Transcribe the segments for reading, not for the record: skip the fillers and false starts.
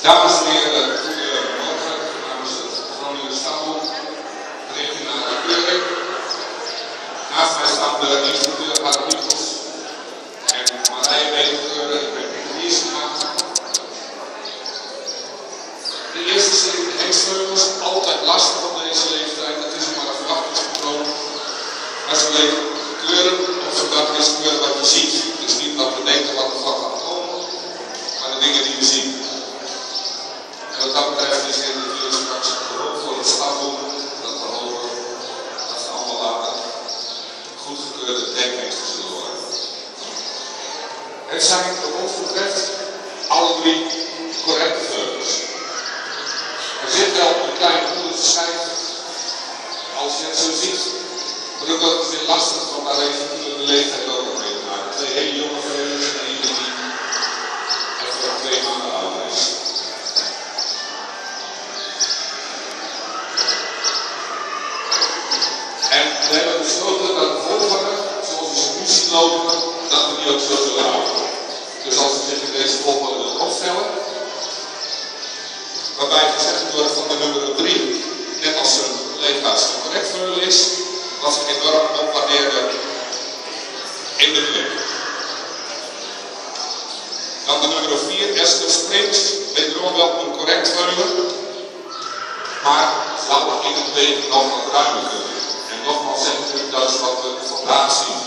Dames en heren, goedemorgen namens het Groninger Stadboek, richting naar de keuring. Naast mij staan de instructeur Harald Michels en Marije Beeldkeuren. Ik ben de eerste gemaakt. De eerste zitting hengsleutels, altijd lastig op deze leeftijd. Het is maar een verwachtingspatroon. Maar ze leren kleuren op zo'n dag is kleur wat je ziet. Dus niet wat we denken wat er van gaat komen, maar de dingen die we zien. En wat dat betreft is dit natuurlijk straks gewoon voor het stadboek dat we hopen dat ze allemaal later goedgekeurde denkteksten zullen worden. Het zijn wat ons betreft alle drie correcte vleugels. Er zit wel een klein onderscheid als je het zo ziet. Maar ook dat is weer lastig om daar even de leeftijd ook nog mee te maken. Twee hele jonge vleugels en eentje die even 2 maanden oud is. En we hebben besloten dat de volgende, zoals we ze nu zien lopen, dat we die ook zo zullen houden. Dus als we zich in deze volgende willen opstellen, waarbij gezegd wordt van de nummer 3, net als zijn leeftijd correct vleugel is, was ik enorm opwaardeerde in de club. Dan de nummer 4, Esther Springs, wederom wel een correct vleugel, maar zou in het leven nog wat ruimer kunnen. En nogmaals zeg ik dat is wat we vandaag zien.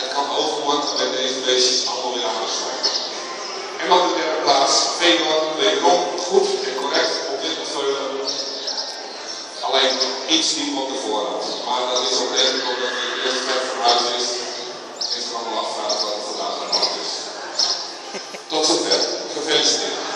Het kan overmorgen bij deze beestjes allemaal weer aansluiten. En op de derde plaats, Fedor, wederom goed en correct op dit vleugel. Alleen iets niet op de voorhand. Maar dat is ook redelijk omdat het eerst ver vooruit is. En het kan wel afvragen wat er vandaag aan de hand is. Tot zover. Gefeliciteerd.